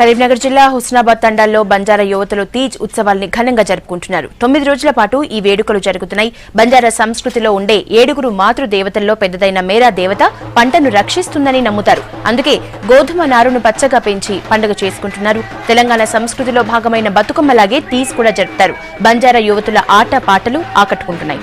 కరీంనగర్ జిల్లా హుస్నాబాద్ తండాల్లో బంజారా యువతులు తీజ్ ఉత్సవాల్ని ఘనంగా జరుపుకుంటున్నారు. 9 రోజుల పాటు ఈ వేడుకలు జరుగుతున్నాయి. బంజారా సంస్కృతిలో ఉండే 7 మాతృ దేవతల్లో పెద్దదైన మేరా దేవత పంటను రక్షిస్తుందని నమ్ముతారు. అందుకే గోధుమ నారును పచ్చగా పెంచి పండుగ చేసుకుంటున్నారు. తెలంగాణ సంస్కృతిలో భాగమైన బతుకమ్మలాగే తీజ్ కూడా జరుపుతారు. బంజారా యువతుల ఆట పాటలు ఆకట్టుకుంటున్నాయి.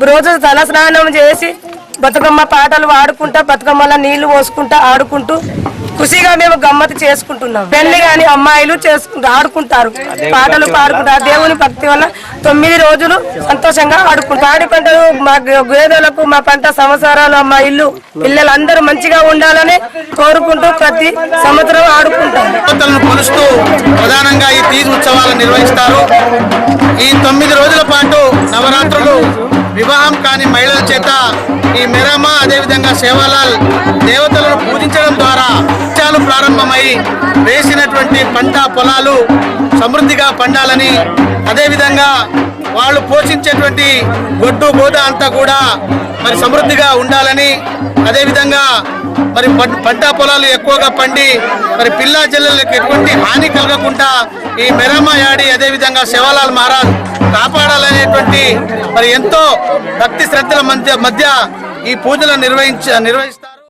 రోజు తల స్నానం చేసి బతుకమ్మ పాటలు పాడుకుంటా బతుకమ్మల నీళ్లు పోసుకుంటా ఆడుకుంటూ ఖుషిగా మేము గమ్మతి చేసుకుంటున్నాం. పెళ్లి గాని అమ్మాయిలు ఆడుకుంటారు, పాటలు పాడుకుంటారు. దేవుని భక్తి వల్ల 9 రోజులు సంతోషంగా ఆడుకుంటారు. పాడి పంటలు మా గేదెలకు మా పంట సంవత్సరాలు మా పిల్లలందరూ మంచిగా ఉండాలని కోరుకుంటూ ప్రతి సంవత్సరం ఆడుకుంటాం. కొలుస్తూ ప్రధానంగా ఈ తీజ్ ఉత్సవాలు నిర్వహిస్తారు. ఈ 9 రోజుల పాటు నవరాత్రులు వివాహం కాని మహిళల చేత ఈ మెరమ అదేవిధంగా సేవాలాల్ దేవతలను పూజించడం ద్వారా ఉత్సవాలు ప్రారంభమై వేసినటువంటి పంట పొలాలు సమృద్ధిగా పండాలని, అదేవిధంగా వాళ్ళు పోషించేటువంటి గొడ్డు గోద అంతా కూడా మరి సమృద్ధిగా ఉండాలని, అదేవిధంగా మరి పంట పొలాలు ఎక్కువగా పండి మరి పిల్లా జల్లలకు ఎటువంటి హాని కలగకుండా ఈ మెరమ యాడి అదేవిధంగా సేవాలాల్ మహారాజ్ కాపాడాలనేటువంటి మరి ఎంతో భక్తి శ్రద్ధల మధ్య ఈ పూజలు నిర్వహిస్తారు.